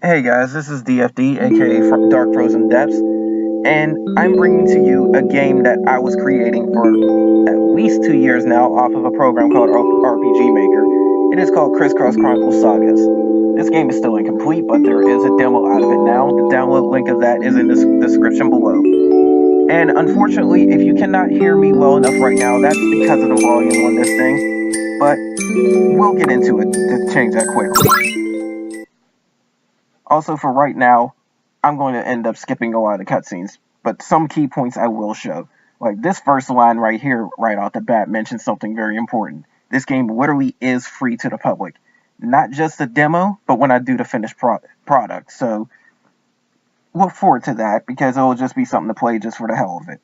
Hey guys, this is DFD, aka Dark Frozen Depths, and I'm bringing to you a game that I was creating for at least 2 years now off of a program called RPG Maker. It is called Chronicles Sagas. This game is still incomplete, but there is a demo out of it now. The download link of that is in the description below. And unfortunately, if you cannot hear me well enough right now, that's because of the volume on this thing, but we'll get into it to change that quickly. Also, for right now, I'm going to end up skipping a lot of the cutscenes, but some key points I will show. Like this first line right here, right off the bat, mentions something very important. This game literally is free to the public. Not just the demo, but when I do the finished product. So look forward to that because it will just be something to play just for the hell of it.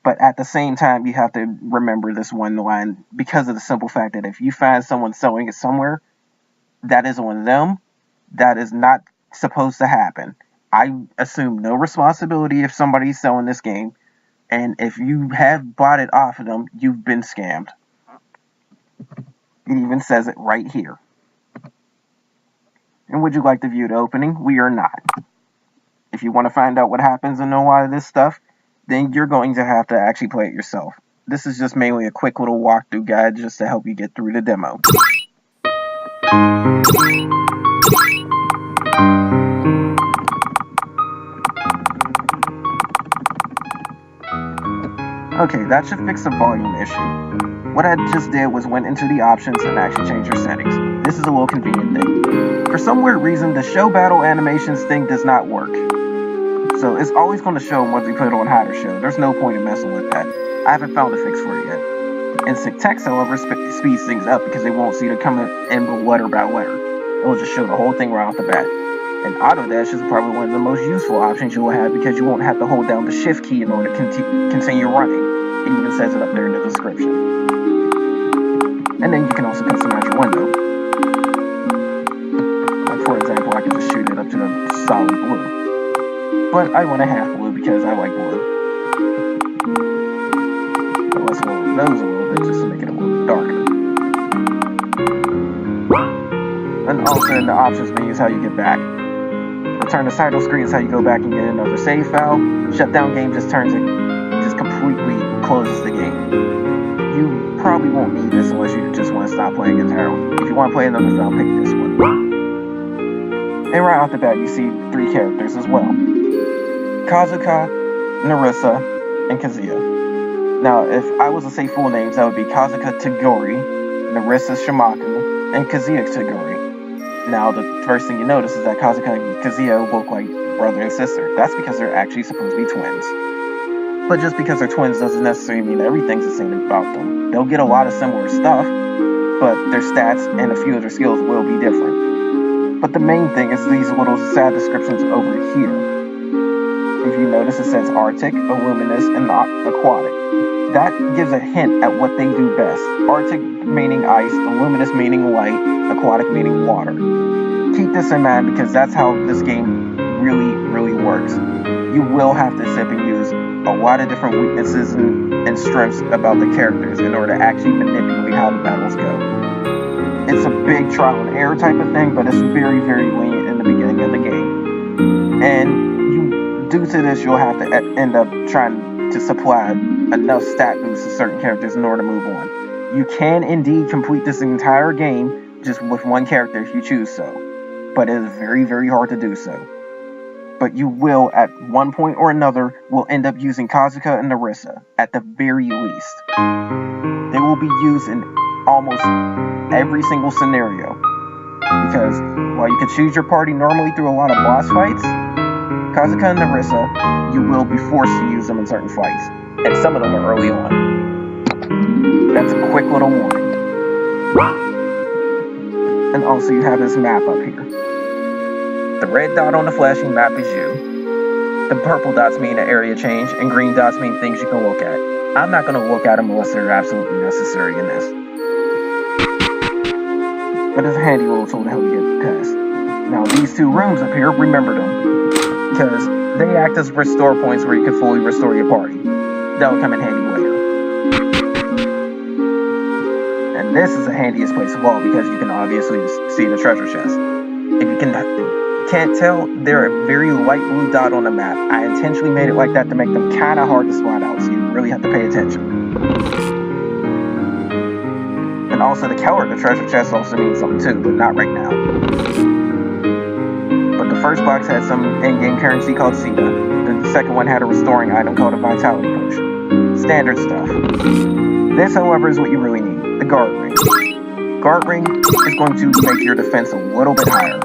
But at the same time, you have to remember this one line because of the simple fact that if you find someone selling it somewhere, that is on them. That is not supposed to happen. I assume no responsibility if somebody's selling this game, and if you have bought it off of them, you've been scammed. It even says it right here. And would you like to view the opening? We are not. If you want to find out what happens and know a lot of this stuff, then you're going to have to actually play it yourself. This is just mainly a quick little walkthrough guide just to help you get through the demo. Okay, that should fix the volume issue. What I just did was went into the options and actually changed your settings. This is a little convenient thing. For some weird reason, the show battle animations thing does not work. So it's always going to show them once we put it on how to show. There's no point in messing with that. I haven't found a fix for it yet. Instant text, however, speeds things up because they won't see it coming in letter by letter. It'll just show the whole thing right off the bat. And Autodash is probably one of the most useful options you will have because you won't have to hold down the shift key in order to continue running. It even says it up there in the description. And then you can also customize your window. Like for example, I can just shoot it up to the solid blue. But I want a half blue because I like blue. So let's lower those a little bit just to make it a little bit darker. And also in the options menu is how you get back. Return to title screen is how you go back and get another save file. Shutdown game just completely closes the game. You probably won't need this unless you just want to stop playing entirely. If you want to play another file, pick this one. And right off the bat, you see 3 characters as well. Kazuka, Narissa, and Kazuya. Now, if I was to say full names, that would be Kazuka Tagori, Narissa Shimaku, and Kazuya Tagori. Now, the first thing you notice is that Kazuka and Kazuya look like brother and sister. That's because they're actually supposed to be twins. But just because they're twins doesn't necessarily mean everything's the same about them. They'll get a lot of similar stuff, but their stats and a few of their skills will be different. But the main thing is these little sad descriptions over here. If you notice, it says Arctic, Illuminous, and Aquatic. That gives a hint at what they do best. Arctic meaning ice, Illuminous meaning light, Aquatic meaning water. Keep this in mind because that's how this game really works. You will have to sit and use a lot of different weaknesses and strengths about the characters in order to actually manipulate how the battles go. It's a big trial and error type of thing, but it's very lenient in the beginning of the game. And due to this, you'll have to end up trying to supply enough stat boosts to certain characters in order to move on. You can indeed complete this entire game just with one character if you choose so, but it is very hard to do so. But you will, at one point or another, will end up using Kazuka and Narissa, at the very least. They will be used in almost every single scenario. Because while you can choose your party normally through a lot of boss fights, Kazuka and Narissa, you will be forced to use them in certain fights. And some of them are early on. That's a quick little warning. And also you have this map up here. The red dot on the flashing map is you. The purple dots mean an area change, and green dots mean things you can look at. I'm not going to look at them unless they're absolutely necessary in this. But it's a handy little tool to help you get past. Now these 2 rooms up here, remember them. Because they act as restore points where you can fully restore your party. That'll come in handy later. And this is the handiest place of all because you can obviously see the treasure chest. If you can can't tell, they're a very light blue dot on the map. I intentionally made it like that to make them kind of hard to spot out, so you really have to pay attention. And also the color of the treasure chest also means something too, but not right now. But the first box had some in-game currency called Sita. The second one had a restoring item called a Vitality Potion. Standard stuff. This, however, is what you really need. The Guard Ring. Guard Ring is going to make your defense a little bit higher.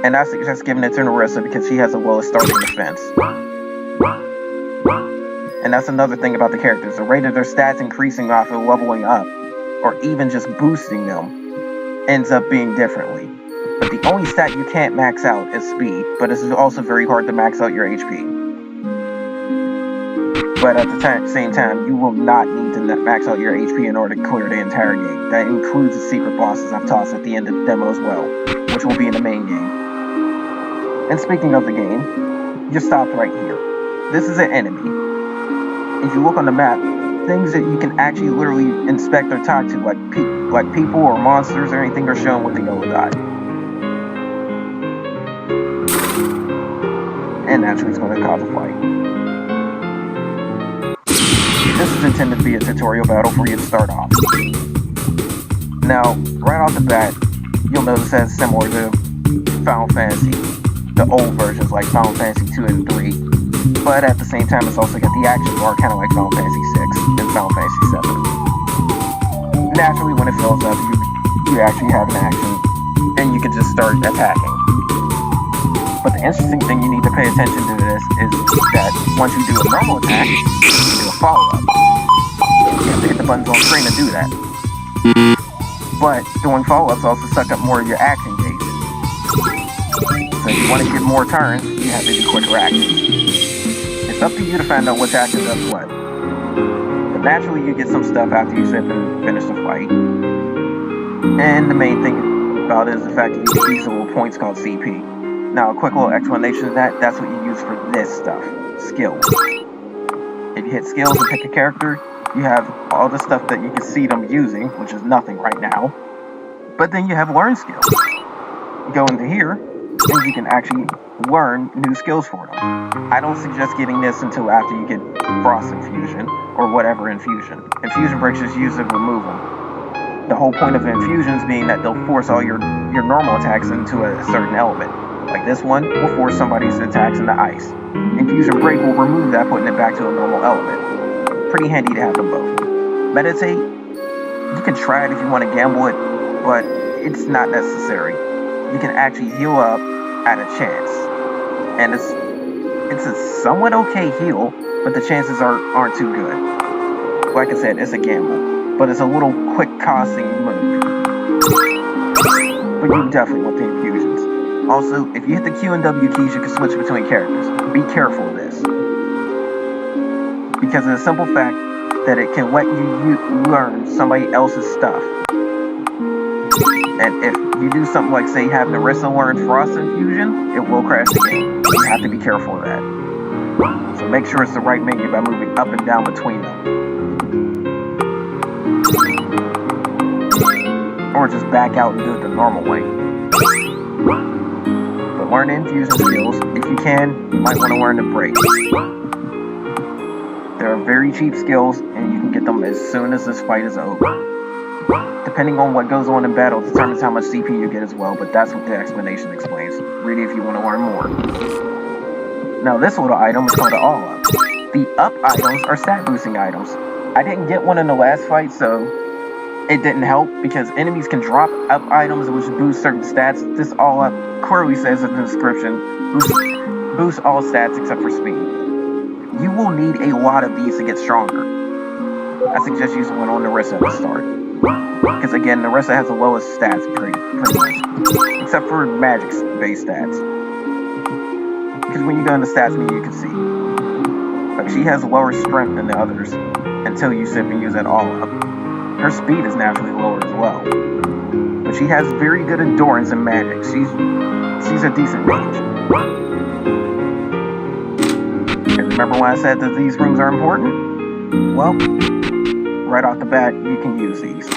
And I suggest giving it to Narissa because she has the lowest starting defense. And that's another thing about the characters. The rate of their stats increasing off of leveling up, or even just boosting them, ends up being differently. But the only stat you can't max out is speed, but it's also very hard to max out your HP. But at the same time, you will not need to max out your HP in order to clear the entire game. That includes the secret bosses I've tossed at the end of the demo as well, which will be in the main game. And speaking of the game, you stopped right here. This is an enemy. If you look on the map, things that you can actually literally inspect or talk to, like people or monsters or anything, are shown with the yellow dot. And naturally it's going to cause a fight. This is intended to be a tutorial battle for you to start off. Now, right off the bat, you'll notice that it's similar to Final Fantasy, the old versions like Final Fantasy 2 and 3, but at the same time it's also got the action bar kind of like Final Fantasy 6 and Final Fantasy 7. Naturally, when it fills up, you actually have an action, and you can just start attacking. But the interesting thing you need to pay attention to this is that once you do a normal attack, you do a follow-up. You have to hit the buttons on screen to do that. But doing follow-ups also suck up more of your action gauge. So if you want to get more turns, you have to do quicker actions. It's up to you to find out which action does what. But naturally you get some stuff after you sit and finish the fight. And the main thing about it is the fact that you get these little points called CP. Now, a quick little explanation of that, that's what you use for this stuff. Skills. If you hit skills and pick a character, you have all the stuff that you can see them using, which is nothing right now. But then you have learn skills. You go into here, and you can actually learn new skills for them. I don't suggest getting this until after you get Frost Infusion, or whatever infusion. Infusion breaks just use it to remove them. The whole point of infusions being that they'll force all your normal attacks into a certain element. Like this one will force somebody's attacks into ice. Infusion Break will remove that, putting it back to a normal element. Pretty handy to have them both. Meditate, you can try it if you want to gamble it, but it's not necessary. You can actually heal up at a chance. And it's a somewhat okay heal, but the chances aren't too good. Like I said, it's a gamble, but it's a little quick costing move. But you definitely want the infusions. Also, if you hit the Q and W keys, you can switch between characters. Be careful of this. Because of the simple fact that it can let you learn somebody else's stuff. And if you do something like, say, have Narissa learn Frost Infusion, it will crash the game. You have to be careful of that. So make sure it's the right menu by moving up and down between them. Or just back out and do it the normal way. Learn infusion skills. If you can, you might want to learn to break. They're very cheap skills, and you can get them as soon as this fight is over. Depending on what goes on in battle determines how much CP you get as well, but that's what the explanation explains. Read it if you want to learn more. Now this little item is called the All Up. The Up items are stat boosting items. I didn't get one in the last fight, so it didn't help because enemies can drop up items which boost certain stats. This All Up clearly says in the description, boost all stats except for speed. You will need a lot of these to get stronger. I suggest using one on Narissa at the start. Because again, Narissa has the lowest stats pretty much. Except for magic-based stats. Because when you go into stats menu, you can see. Like, she has lower strength than the others until you simply use that All Up. Her speed is naturally lower as well. But she has very good endurance and magic. She's a decent mage. And remember when I said that these rooms are important? Well, right off the bat, you can use these.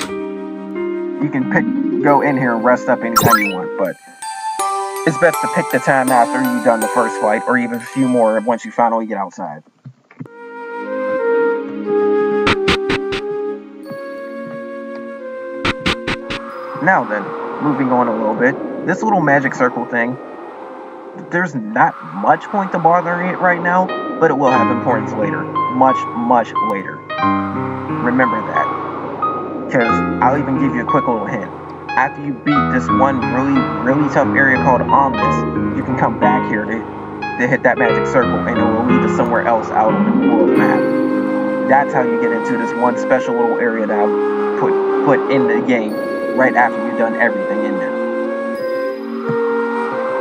You can go in here and rest up anytime you want, but It's best to pick the time after you've done the first fight, or even a few more once you finally get outside. Now then, moving on a little bit, this little magic circle thing, there's not much point to bothering it right now, but it will have importance later. Much, much later. Remember that. Because I'll even give you a quick little hint. After you beat this one really, really tough area called Omnis, you can come back here to hit that magic circle, and it will lead to somewhere else out on the world map. That's how you get into this one special little area that I'll put in the game right after you've done everything in there.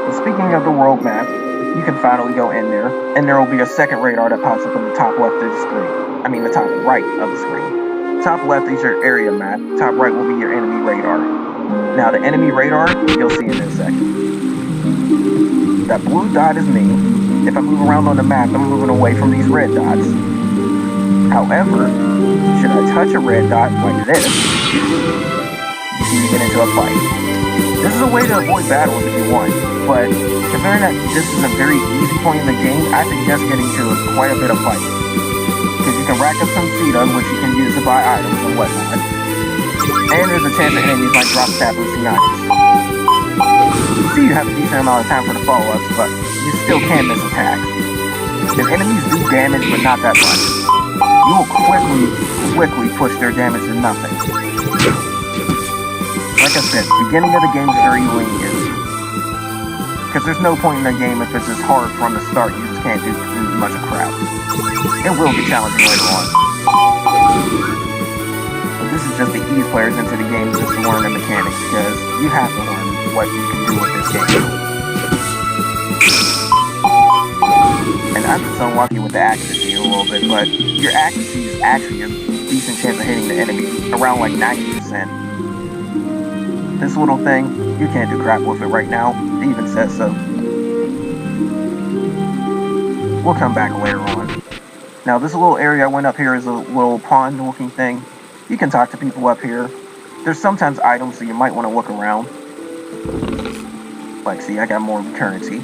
And speaking of the world map, you can finally go in there, and there will be a second radar that pops up in the top left of the screen. I mean the top right of the screen. Top left is your area map, top right will be your enemy radar. Now the enemy radar, you'll see in a second. That blue dot is me. If I move around on the map, I'm moving away from these red dots. However, should I touch a red dot like this, you get into a fight. This is a way to avoid battles if you want, but considering that this is a very easy point in the game, I suggest getting to quite a bit of fights. Because you can rack up some Theta, which you can use to buy items and whatnot. And there's a chance that enemies might drop stat boosting items. See, you have a decent amount of time for the follow-ups, but you still can miss attacks. If enemies do damage, but not that much, you will quickly push their damage to nothing. Like I said, the beginning of the game is very lenient. Because there's no point in the game if it's just hard from the start, you just can't do much of crap. It will get challenging later on. But this is just to ease players into the game just to learn the mechanics, because you have to learn what you can do with this game. And I'm just unlucky with the accuracy a little bit, but your accuracy is actually a decent chance of hitting the enemy, around like 90%. This little thing, you can't do crap with it right now. It even says so. We'll come back later on. Now this little area I went up here is a little pond looking thing. You can talk to people up here. There's sometimes items, so you might want to look around. Like, see, I got more currency.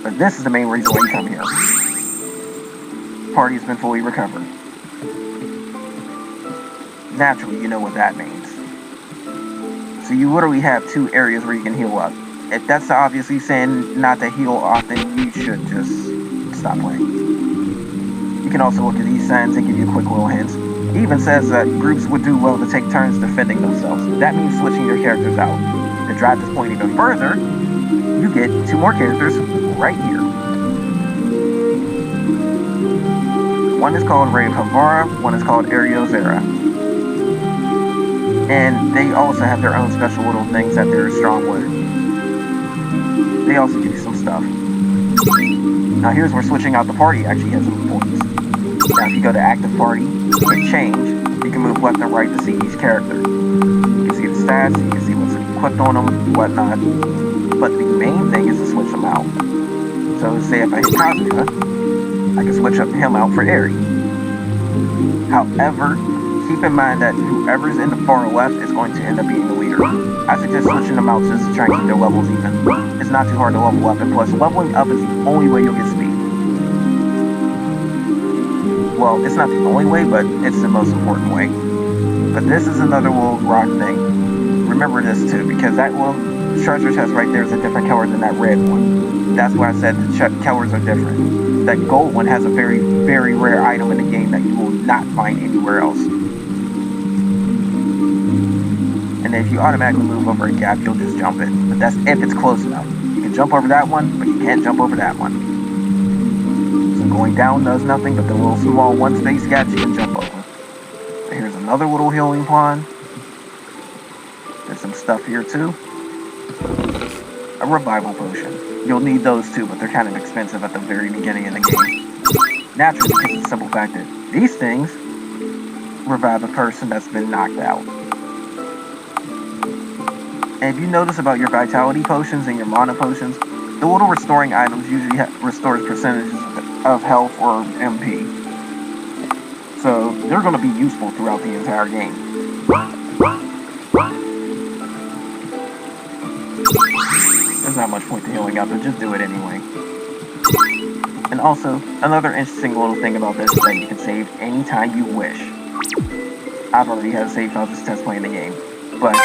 But this is the main reason why you come here. Party has been fully recovered. Naturally, you know what that means. So you literally have two areas where you can heal up. If that's obviously saying not to heal often, you should just stop playing. You can also look at these signs and give you quick little hints. It even says that groups would do well to take turns defending themselves. That means switching your characters out. To drive this point even further, you get two more characters right here. One is called Ray Pavara, one is called Ariozera. And they also have their own special little things that they're strong with. They also give you some stuff. Now here's where switching out the party actually has some importance. Now if you go to active party, hit change, you can move left and right to see each character. You can see the stats, you can see what's equipped on them, whatnot. But the main thing is to switch them out. So say if I hit Kazuya, I can switch up him out for Eri. However, keep in mind that whoever's in the far left is going to end up being the leader. I suggest switching them out just to try and keep their levels even. It's not too hard to level up, and plus leveling up is the only way you'll get speed. Well, it's not the only way, but it's the most important way. But this is another little rock thing. Remember this too, because that little treasure chest right there is a different color than that red one. That's why I said the colors are different. That gold one has a very, very rare item in the game that you will not find anywhere else. And if you automatically move over a gap, you'll just jump it. But that's if it's close enough. You can jump over that one, but you can't jump over that one. So going down does nothing, but the little small one space gaps you can jump over. But here's another little healing pond. There's some stuff here too. A revival potion. You'll need those too, but they're kind of expensive at the very beginning of the game. Naturally, because of the simple fact that these things revive a person that's been knocked out. And if you notice about your vitality potions and your mana potions, the little restoring items usually restores percentages of health or MP. So they're going to be useful throughout the entire game. And there's not much point to healing up, but just do it anyway. And also, another interesting little thing about this is that you can save anytime you wish. I've already had a save file just test playing the game, but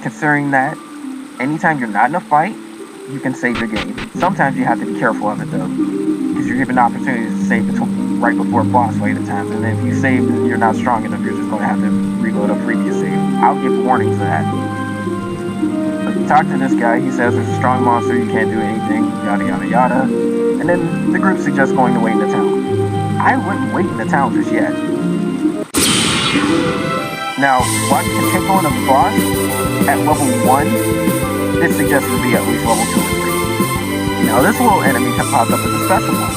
considering that, anytime you're not in a fight, you can save your game. Sometimes you have to be careful of it though, because you're given opportunities to save right before a boss fight at times, and if you save and you're not strong enough, you're just going to have to reload a previous save. I'll give warnings to that. But talk to this guy, he says it's a strong monster, you can't do anything, yada yada yada, and then the group suggests going to wait in the town. I wouldn't wait in the town just yet. Now, while you can take on a boss at level 1, this suggests to be at least level 2 or 3. Now, this little enemy pops up as a special one.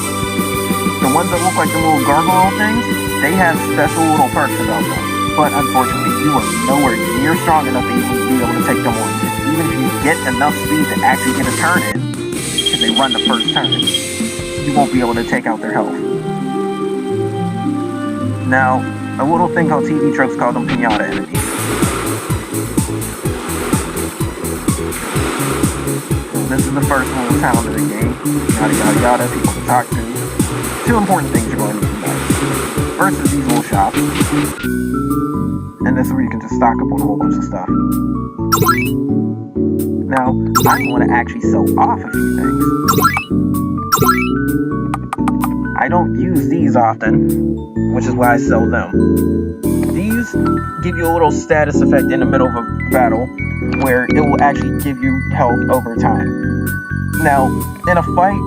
The ones that look like the little gargoyle things, they have special little perks about them. But unfortunately, you are nowhere near strong enough to even be able to take them on. Even if you get enough speed to actually get a turn in, because they run the first turn, you won't be able to take out their health. Now, a little thing called TV tropes called them pinata enemies. So this is the first little town of the game. Yada yada yada, people to talk to. 2 important things you're going to need tonight. First is these little shops. And this is where you can just stock up on a whole bunch of stuff. Now, I want to actually sell off a few things. I don't use these often, which is why I sell them. These give you a little status effect in the middle of a battle, where it will actually give you health over time. Now, in a fight,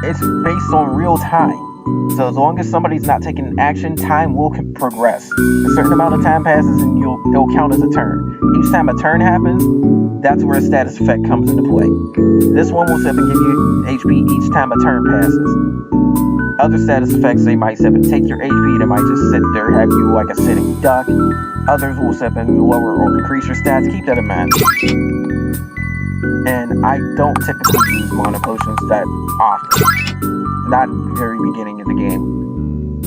it's based on real time. So as long as somebody's not taking action, time will progress. A certain amount of time passes and it'll count as a turn. Each time a turn happens, that's where a status effect comes into play. This one will sip and give you HP each time a turn passes. Other status effects, they might sip and take your HP, they might just sit there, have you like a sitting duck. Others will sip and lower or increase your stats, keep that in mind. And I don't typically use mana potions that often. Not at the very beginning of the game.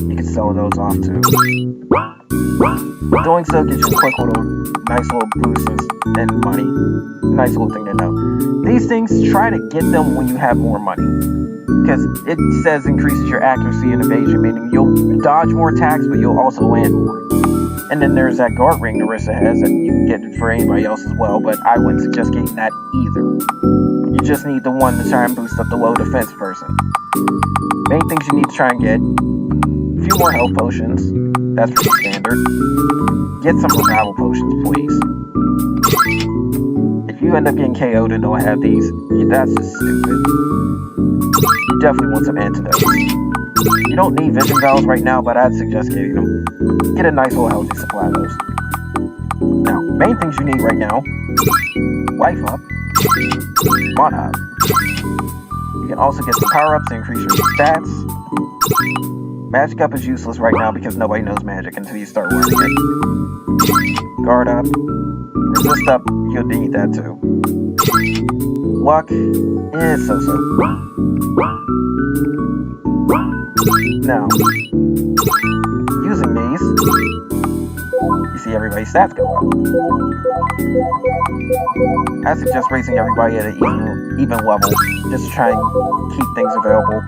You can sell those off too. Doing so gives you a quick little, nice little boost and money. Nice little thing to know. These things, try to get them when you have more money. Because it says increases your accuracy and evasion, meaning you'll dodge more attacks, but you'll also land more. And then there's that guard ring Narissa has that you can get for anybody else as well, but I wouldn't suggest getting that either. You just need the one to try and boost up the low defense person. Main things you need to try and get: a few more health potions, that's pretty standard. Get some revival potions, please. If you end up getting KO'd and don't have these, that's just stupid. You definitely want some antidotes. You don't need vision vials right now, but I'd suggest getting them. Get a nice little healthy supply of those. Now, main things you need right now: life up, mana up. You can also get some power-ups to increase your stats. Magic up is useless right now because nobody knows magic until you start learning it. Guard up, resist up, you'll need that too. Luck is so-so. Now, using these, you see everybody's stats go up. I suggest raising everybody at an even level, just to try and keep things available.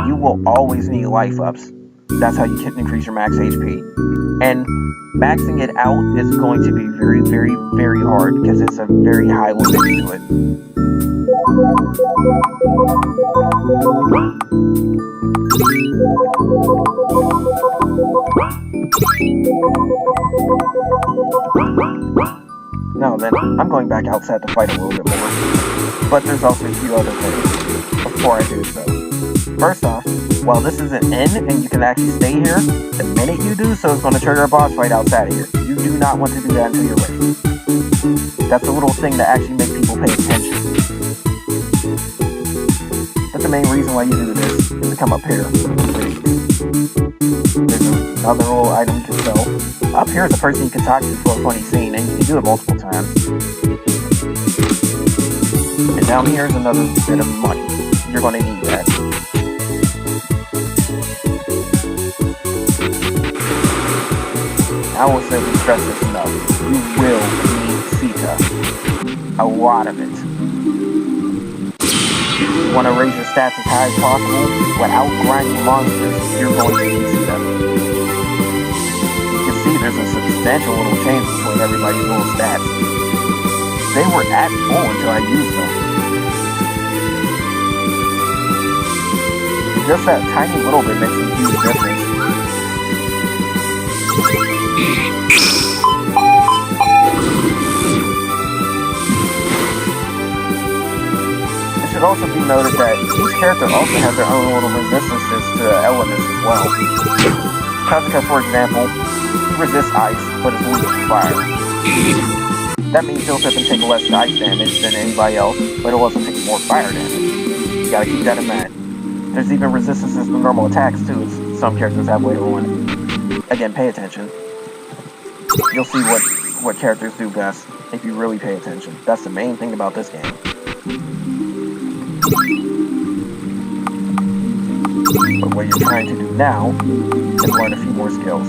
You will always need life ups. That's how you can increase your max HP. And maxing it out is going to be very, very, very hard because it's a very high limit to it. Now then, I'm going back outside to fight a little bit more, but there's also a few other things before I do so. First off, while this is an inn and you can actually stay here, the minute you do so, it's going to trigger a boss fight outside of here. You do not want to do that until you're ready. That's a little thing to actually make people pay attention. But the main reason why you do this is to come up here. There's another little item you can sell. Up here is a person you can talk to for a funny scene, and you can do it multiple times. And down here is another bit of money. You're going to need that. I will say we stress this enough. you will need Sita. A lot of it. You want to raise your stats as high as possible without grinding monsters, you're going to need Sita. You can see there's a substantial little change between everybody's little stats. They were at full until I used them. Just that tiny little bit makes a huge difference. It should also be noted that each character also has their own little resistances to elements as well. Kazuka, for example, he resists ice, but is weak to fire. That means he'll sit and take less ice damage than anybody else, but he'll also take more fire damage. You gotta keep that in mind. There's even resistances to normal attacks too, as some characters have later on. Again, pay attention. You'll see what characters do best if you really pay attention. That's the main thing about this game. But what you're trying to do now is learn a few more skills.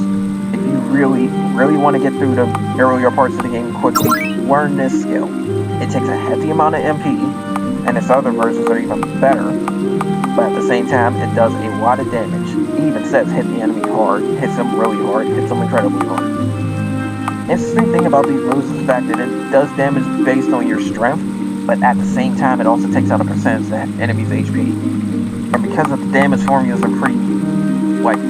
If you really want to get through the earlier parts of the game quickly, learn this skill. It takes a hefty amount of MP, and its other versions are even better, but at the same time, it does a lot of damage. It even says hit the enemy hard, hits them really hard, hits them incredibly hard. Interesting thing about these moves is the fact that it does damage based on your strength, but at the same time, it also takes out a percentage of the enemy's HP. And because of the damage formulas are pretty,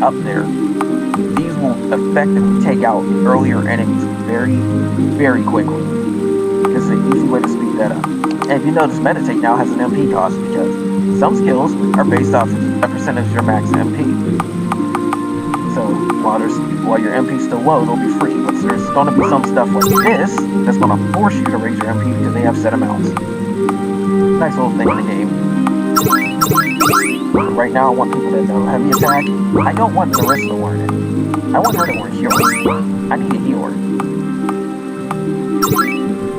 up there, these will effectively take out earlier enemies very, very quickly. This is an easy way to speed that up. And if you notice, Meditate now has an MP cost because some skills are based off a percentage of your max MP. So while your MP is still low, it'll be free. But there's going to be some stuff like this that's going to force you to raise your MP because they have set amounts. Nice little thing in the game. But right now, I want people that know heavy attack. I don't want Narissa to learn it. I want her to learn healer. I need a healer.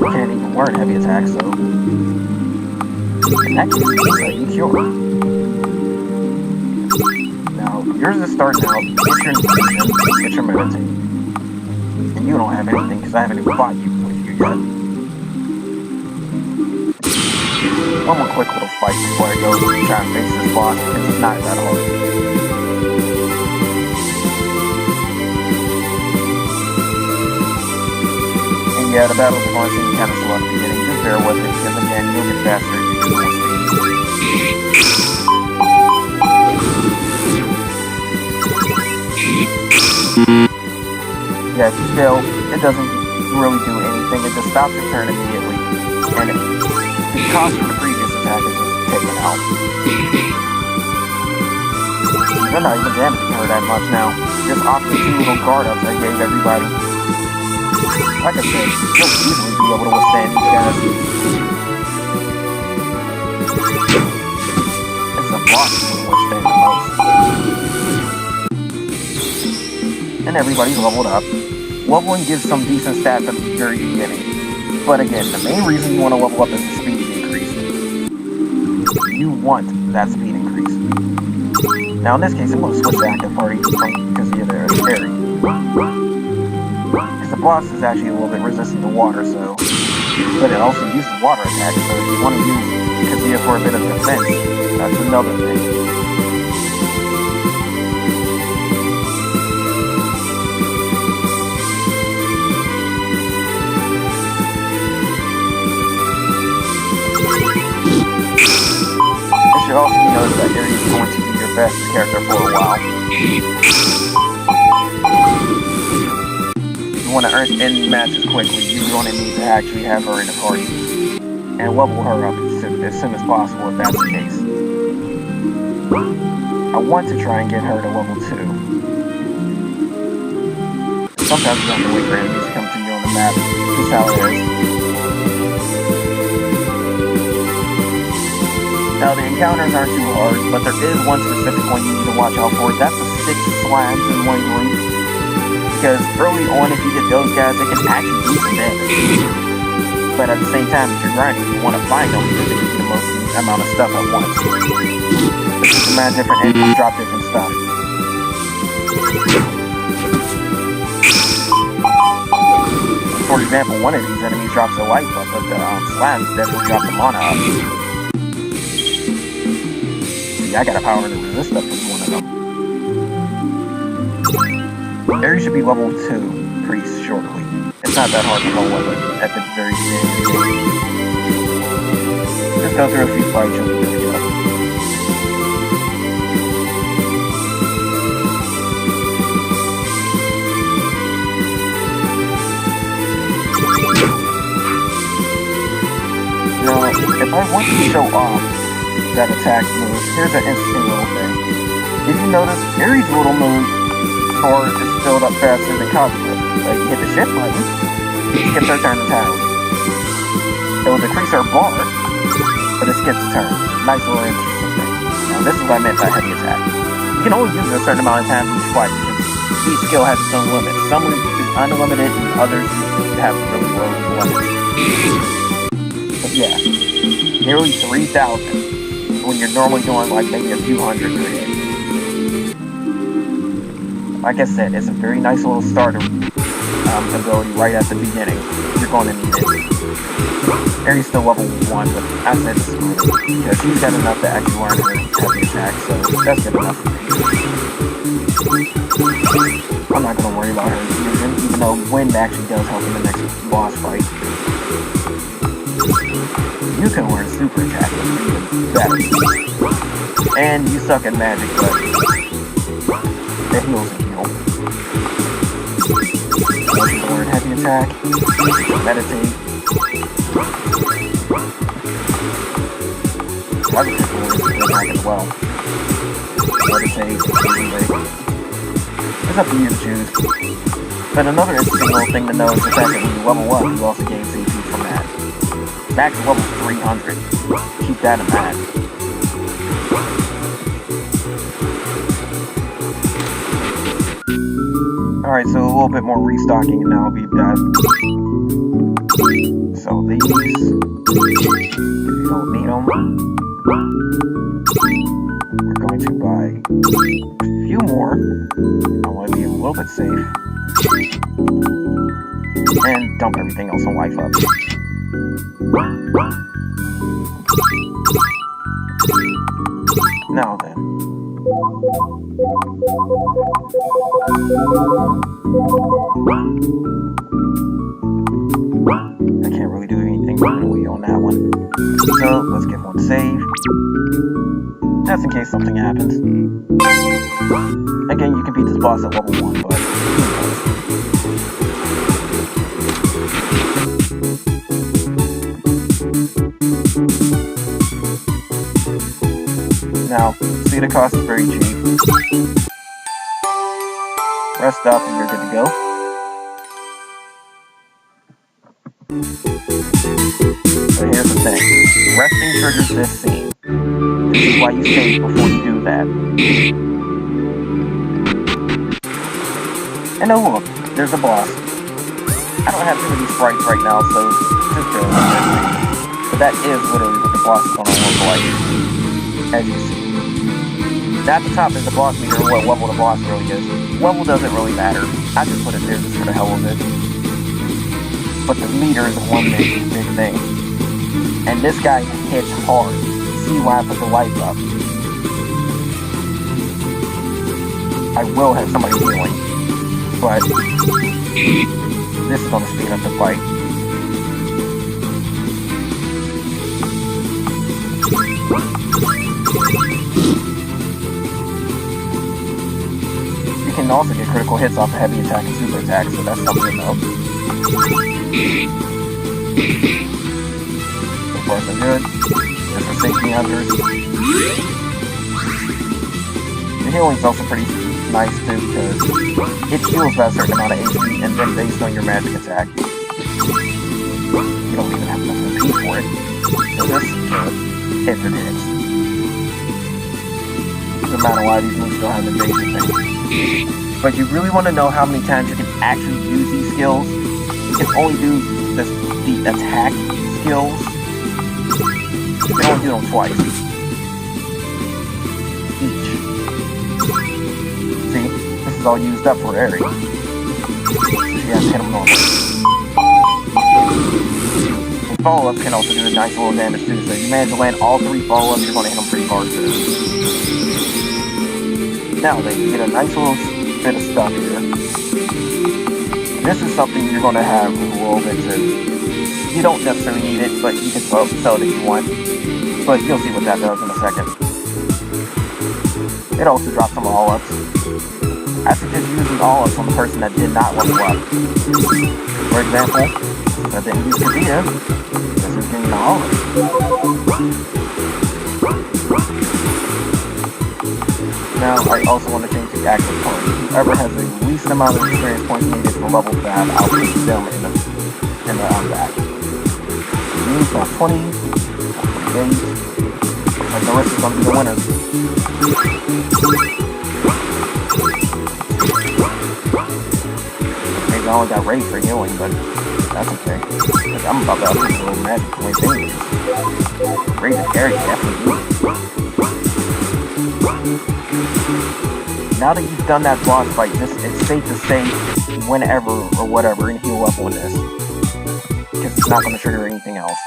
I can't even learn heavy attack, so in that case, I need cure. Now, yours is starting out. Get your infusion, get your meditate. And you don't have anything because I haven't even fought you with you yet. One more quick little fight before I go try and face this boss, because it's not that hard. And yeah, the battle's going to seem kind of slow at the beginning. Just bear with it, because again, you'll get faster as you do more speed. Yeah, if you fail, it doesn't really do anything. It just stops your turn immediately. And the cost of the previous attack is just taken out. You're not even damaging her that much now. Just off the 2 little guard ups I gave everybody. Like I said, you'll easily be able to withstand these guys. It's the boss who will withstand the most. And everybody's leveled up. Leveling gives some decent stats at the very beginning. But again, the main reason you want to level up is the speed increase. You want that speed increase. Now in this case, I'm going to switch to active party because you're there. It's scary. Because the boss is actually a little bit resistant to water, so... But it also uses water attacks, so if you want to use Kazuya for a bit of defense, that's another thing. It should also be noticed that Eri is going to be your best character for a while. If you want to earn end matches quickly, you're going to need to actually have her in the party and level her up as soon as possible if that's the case. I want to try and get her to level 2. Sometimes you have to wait for enemies to come to you on the map. This is how it is. Now, the encounters aren't too hard, but there is one specific one you need to watch out for. That's the 6 slabs in one group. Because early on, if you get those guys, they can actually do some damage. But at the same time, if you're grinding, you want to find them because they give you the most amount of stuff at once. There's a man different enemies drop different stuff. For example, one of these enemies drops their life up, but the slams definitely drop the mana up. See, I got a power to resist up to one of them. Ares should be level 2 Criss shortly. It's not that hard to roll with it at the very beginning of the game. Just go through a few fights, you'll be good to go. Now, if I want to show off that attack move, here's an interesting little thing. If you notice, Ares' little move or is filled up faster than Cosmos. Like, you hit the shift button, skips our turn to town. It will decrease our bar, but it skips a turn. Nice little interesting thing. Now, this is what I meant by heavy attack. You can only use it a certain amount of times each fight, because each skill has its own limit. Some is unlimited, and others have really low limits. But yeah, nearly 3,000 when you're normally doing like maybe a few hundred per hit. Like I said, it's a very nice little starter ability right at the beginning. You're going to need it. Ares still level 1, but I said screw it, because he's got enough to actually learn her heavy attack, so that's good enough for me. I'm not going to worry about her fusion, even though wind actually does help in the next boss fight. You can learn super attack, which is even better. And you suck at magic, but it heals and heal. You can learn heavy attack, meditate. I can learn super attack as well. Meditate, break. It's up to you to choose. But another interesting little thing to know is the fact that when you level up, you also gain CP from that. Max level 300. Keep that in mind. Alright, so a little bit more restocking and now I'll be done. So these, if you don't need them, we're going to buy a few more. I want to be a little bit safe. And dump everything else on life up. Now then. I can't really do anything really on that one. So, let's get one save. Just in case something happens. Again, you can beat this boss at level 1, but who knows. Now, see, the cost is very cheap. Rest up and you're good to go. But here's the thing. Resting triggers this scene. This is why you save before you do that. And oh look, there's a boss. I don't have too many sprites right now, so just bear with me. But that is literally what the boss is going to look like. As you see. At the top is the boss meter, what level the boss really is. Level doesn't really matter. I just put it there just for the hell of it. But the meter is one big thing. And this guy hits hard. See why I put the life up. I will have somebody healing. But this is going to speed up the fight. You can also get critical hits off of heavy attack and super attack, so that's something to know. So far so good. Just for safety hunters. The healing's also pretty nice too, because it heals by a certain amount of HP and then based on your magic attack. You don't even have enough MP for it. So this hits and hits. Doesn't matter why these moves don't have the basic things. But you really want to know how many times you can actually use these skills. You can only do the attack skills. You can only do them twice. Each. See? This is all used up for Ares. So you have to hit them normally. follow-ups can also do a nice little damage too, so if you manage to land all 3 follow-ups, you're going to hit them pretty hard too. Now then, you get a nice little bit of stuff here. This is something you're going to have a little bit too. You don't necessarily need it, but you can sell it if you want. But you'll see what that does in a second. It also drops some all-ups. I suggest using all-ups on the person that did not level up. For example, I didn't use Kazia. This is getting the all-ups. Now, I also want to change the active point. Whoever has the least amount of experience points needed for level 5, I'll put them in the back. Use about 20, 28, like the rest is going to be the winners. Maybe I only got Ray for healing, but that's okay. I'm about to up this little magic point thing. Ray the carry, definitely. Now that you've done that boss fight, it's safe to say whenever or whatever and heal up on this. Because it's not going to trigger anything else.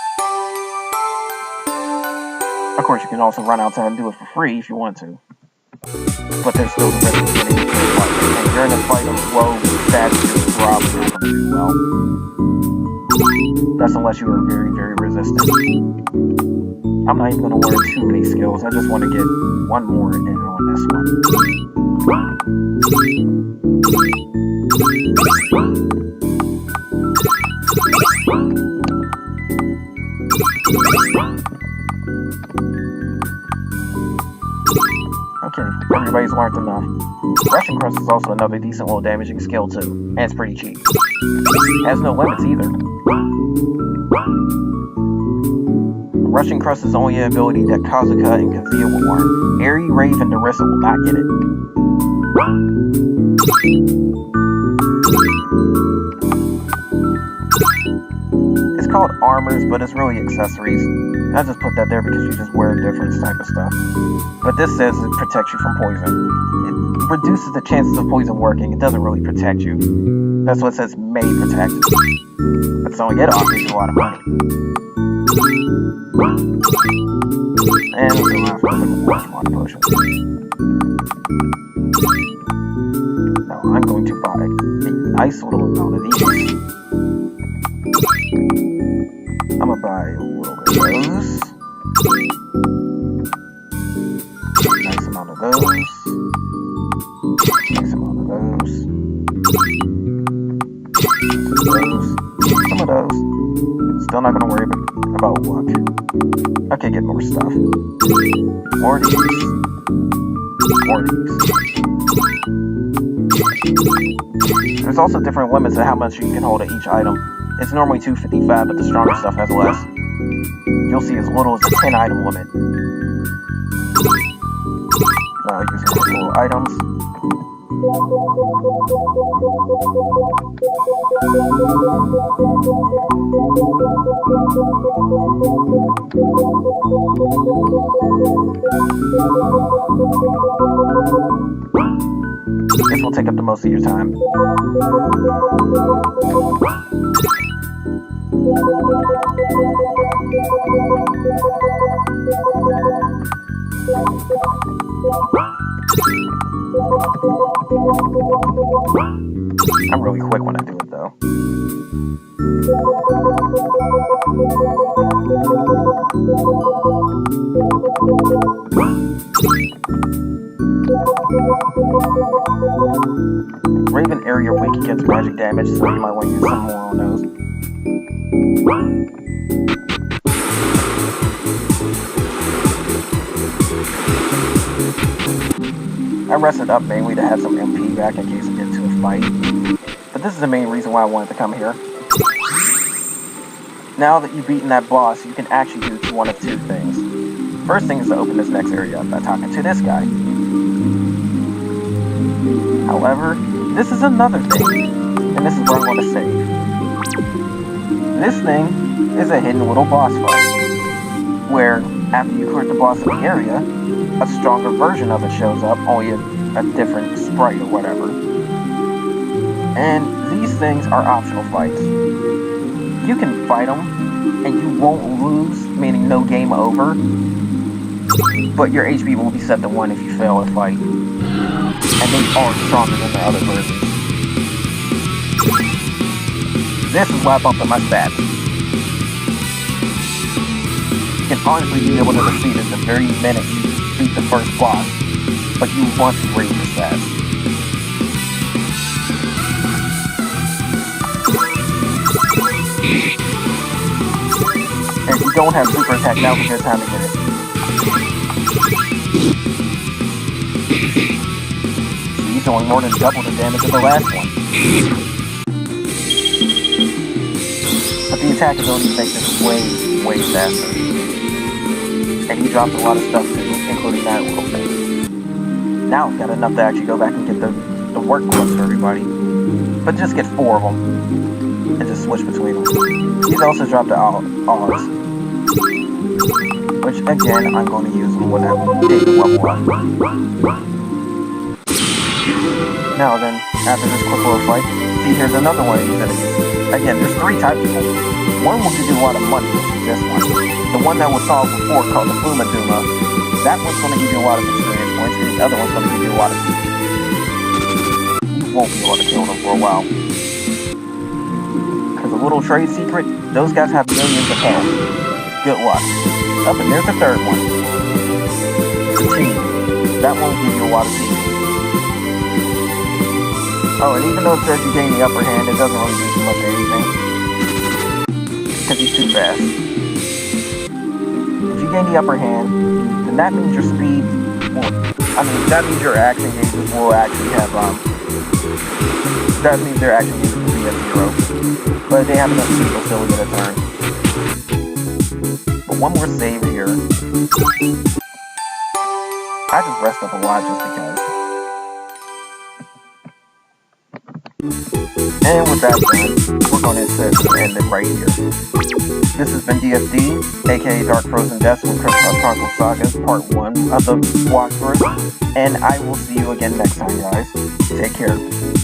Of course, you can also run outside and do it for free if you want to. But there's still the risk of getting into a fight. And during a fight of low stats, you're probably not going to do well. That's unless you are very, very resistant. I'm not even going to learn too many skills. I just want to get one more in on this one. Okay, everybody's learned enough. Rushing Criss is also another decent little damaging skill too, and it's pretty cheap. It has no limits either. Rushing Criss is only an ability that Kazuka and Kazia will learn. Aerie, Rave, and Darissa will not get it. It's called armors, but it's really accessories. I just put that there because you just wear different type of stuff. But this says it protects you from poison. It reduces the chances of poison working. It doesn't really protect you. That's what it says may protect. But so it offers you a lot of money. And we're going to have to open the Pokemon potion. Now I'm going to buy a nice little amount of these. I'm going to buy a little bit of those. Nice amount of those. Nice amount of those. Some of those. Still not going to worry about luck. Okay, get more stuff. More of these. More of these. There's also different limits to how much you can hold at each item. It's normally 255, but the stronger stuff has less. You'll see as little as a 10 item limit. Now using the little items. This will take up the most of your time. I'm really quick when I do it though. Raven area weak against magic damage, so you might want to use some more on those. I rested up mainly to have some MP back in case I get into a fight. But this is the main reason why I wanted to come here. Now that you've beaten that boss, you can actually do one of two things. First thing is to open this next area up by talking to this guy. However, this is another thing, and this is where I'm going to save. This thing is a hidden little boss fight, where after you clear the boss in the area, a stronger version of it shows up, only a different sprite or whatever. And these things are optional fights. You can fight them, and you won't lose, meaning no game over, but your HP will be set to 1 if you fail a fight. And they are stronger than the other versions. This is why I bumped up my stats. You can honestly be able to defeat it the very minute you beat the first boss, but you want to raise your stats. And if you don't have super attack, now's a good time to get it. He's doing more than double the damage of the last one. But the attack ability makes it way, way faster. And he drops a lot of stuff too, including that little thing. Now I've got enough to actually go back and get the work quests for everybody. But just get 4 of them. And just switch between them. He's also dropped the odds. Which again, I'm going to use when I take the level up. Now then, after this quick little fight, see here's another one of these enemies. Again, there's 3 types of them. One will give you a lot of money, which is this one. The one that was solved before, called the Fuma Duma, that one's going to give you a lot of experience points, and the other one's going to give you a lot of speed. You won't be able to kill them for a while. Because a little trade secret, those guys have millions of health. Good luck. Up and there's the third one. That won't give you a lot of speed. Oh, and even though it says you gain the upper hand, it doesn't really do too much of anything. Because he's too fast. If you gain the upper hand, then that means your speed will... that means your action gauges will actually have, that means their action gauges will be at 0. But if they have enough speed, they'll still get a turn. But one more save here. I just rest up a lot just because. And with that done, we're going to end it right here. This has been DFD, aka Dark Frozen Deaths with Chronicles Sagas, Part 1 of the walkthrough. And I will see you again next time, guys. Take care.